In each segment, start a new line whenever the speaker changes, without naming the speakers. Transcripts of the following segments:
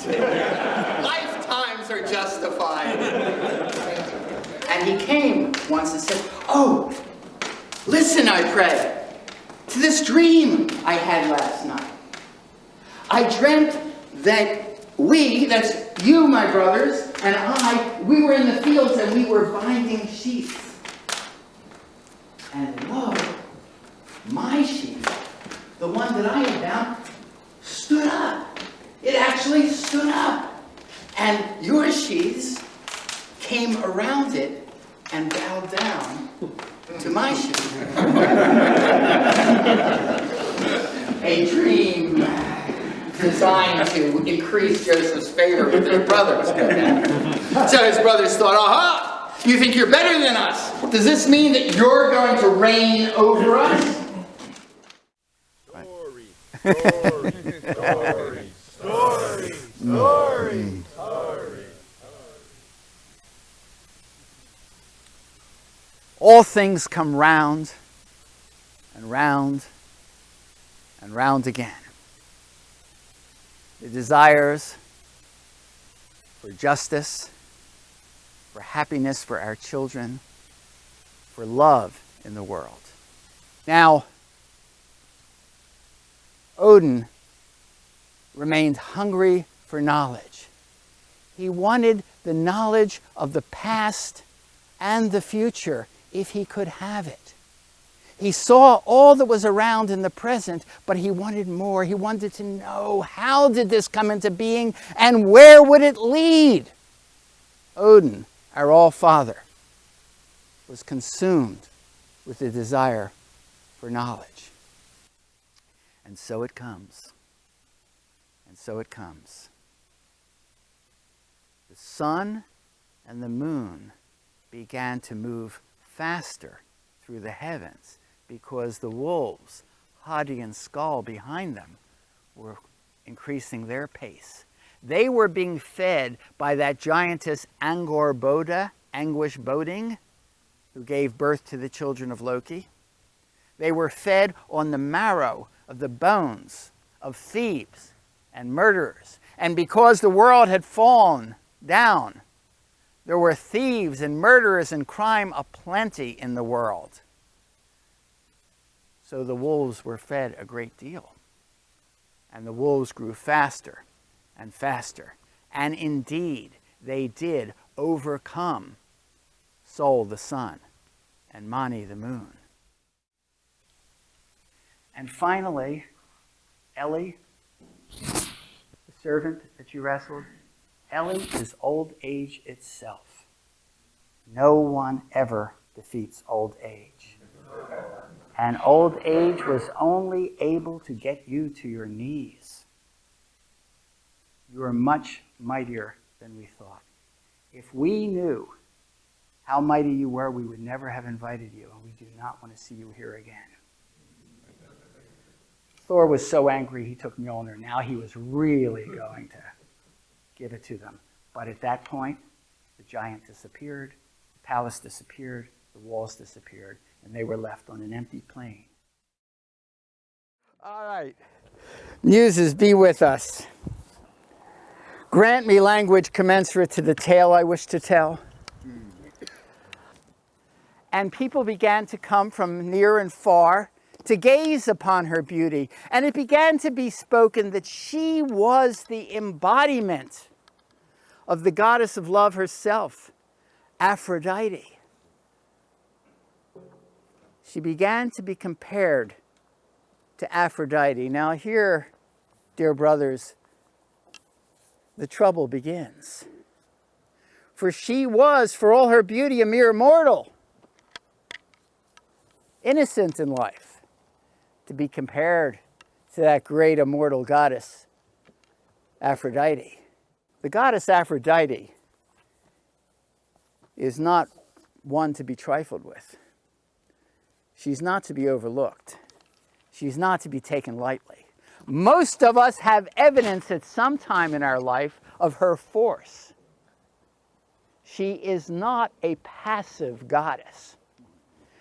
Lifetimes are justified. And he came once and said, "Oh, listen, I pray, to this dream I had last night. I dreamt that that's you, my brothers, and we were in the fields and we were binding sheaves. And lo, my sheaf, the one that I had bound, stood up. It actually stood up. And your sheaves came around it and bowed down to my sheaf." A dream designed to increase Joseph's favor with his brothers. So his brothers thought, "Aha! You think you're better than us? Does this mean that you're going to reign over us?"
Story.
All things come round and round and round again. The desires for justice, for happiness for our children, for love in the world. Now, Odin remained hungry for knowledge. He wanted the knowledge of the past and the future if he could have it. He saw all that was around in the present, but he wanted more. He wanted to know, how did this come into being and where would it lead? Odin, our All-Father, was consumed with the desire for knowledge. And so it comes. And so it comes. The sun and the moon began to move faster through the heavens because the wolves, Hadi and Skull behind them, were increasing their pace. They were being fed by that giantess Angor Boda, Anguish Boding, who gave birth to the children of Loki. They were fed on the marrow of the bones of thieves and murderers. And because the world had fallen down, there were thieves and murderers and crime aplenty in the world. So the wolves were fed a great deal. And the wolves grew faster and faster. And indeed, they did overcome Sol the sun and Mani the moon. And finally, Eli, the servant that you wrestled, Eli is old age itself. No one ever defeats old age. And old age was only able to get you to your knees. You are much mightier than we thought. If we knew how mighty you were, we would never have invited you, and we do not want to see you here again. Thor was so angry he took Mjolnir. Now he was really going to give it to them. But at that point, the giant disappeared, the palace disappeared, the walls disappeared, and they were left on an empty plain. All right. Muses, be with us. Grant me language commensurate to the tale I wish to tell. And people began to come from near and far to gaze upon her beauty. And it began to be spoken that she was the embodiment of the goddess of love herself, Aphrodite. She began to be compared to Aphrodite. Now here, dear brothers, the trouble begins. For she was, for all her beauty, a mere mortal, innocent in life, to be compared to that great immortal goddess, Aphrodite. The goddess Aphrodite is not one to be trifled with. She's not to be overlooked. She's not to be taken lightly. Most of us have evidence at some time in our life of her force. She is not a passive goddess.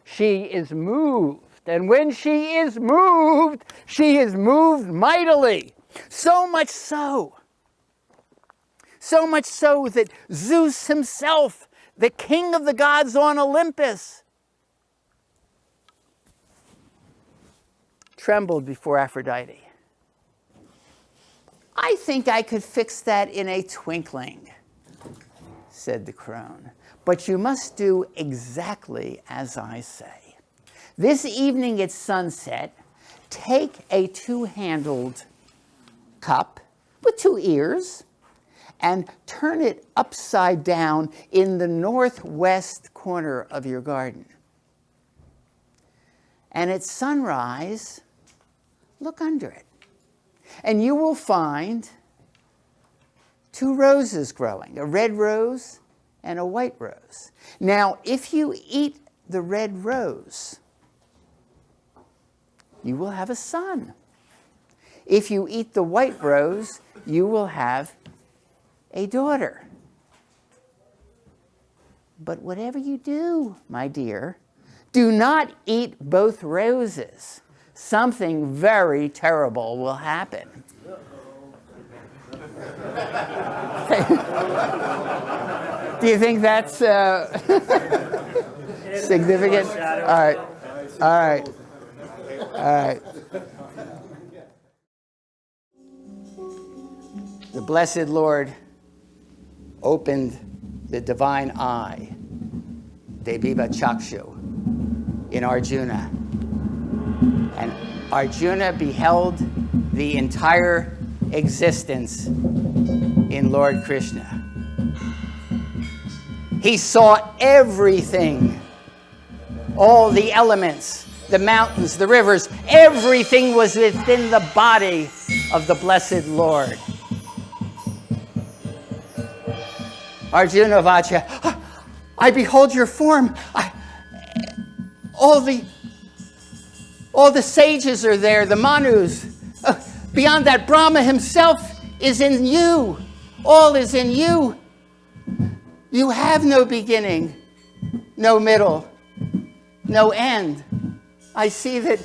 She is moved, and when she is moved mightily. So much so So much so that Zeus himself, the king of the gods on Olympus, trembled before Aphrodite. "I think I could fix that in a twinkling," said the crone. "But you must do exactly as I say. This evening at sunset, take a two-handled cup with two ears and turn it upside down in the northwest corner of your garden. And at sunrise, look under it, and you will find two roses growing, a red rose and a white rose. Now, if you eat the red rose, you will have a son. If you eat the white rose, you will have a daughter. But whatever you do, my dear, do not eat both roses. Something very terrible will happen." Do you think that's significant? All right. All right. All right. The blessed Lord opened the divine eye, Deviva Chakshu, in Arjuna. And Arjuna beheld the entire existence in Lord Krishna. He saw everything, all the elements, the mountains, the rivers, everything was within the body of the blessed Lord. Arjuna Vacha, "I behold your form. All the sages are there, the Manus. Beyond that, Brahma himself is in you. All is in you. You have no beginning, no middle, no end. I see that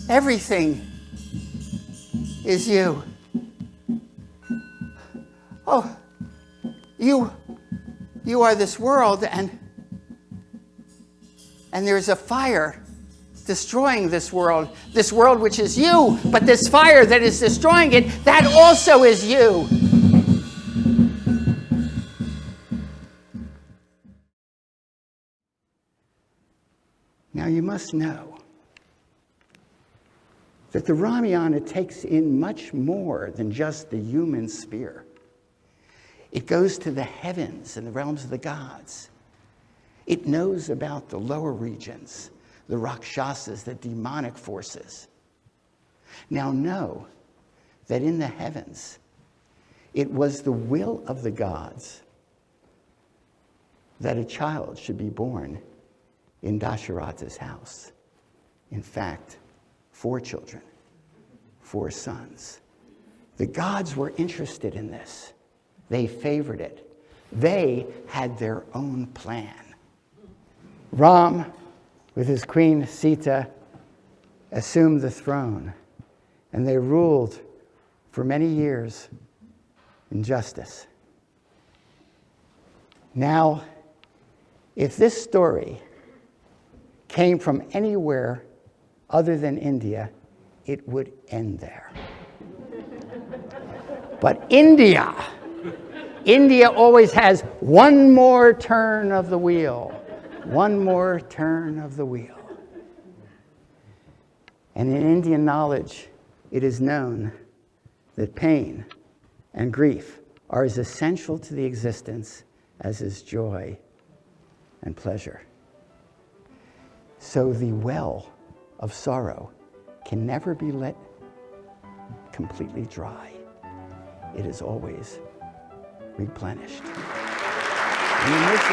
everything is you. Oh, you are this world, and there's a fire destroying this world which is you, but this fire that is destroying it, that also is you." Now you must know that the Ramayana takes in much more than just the human sphere. It goes to the heavens and the realms of the gods. It knows about the lower regions, the Rakshasas, the demonic forces. Now know that in the heavens, it was the will of the gods that a child should be born in Dasharatha's house. In fact, 4 children, 4 sons. The gods were interested in this. They favored it. They had their own plan. Ram, with his queen Sita, assumed the throne, and they ruled for many years in justice. Now, if this story came from anywhere other than India, it would end there. But India always has one more turn of the wheel. One more turn of the wheel. And in Indian knowledge, it is known that pain and grief are as essential to the existence as is joy and pleasure. So the well of sorrow can never be let completely dry. It is always replenished. And in this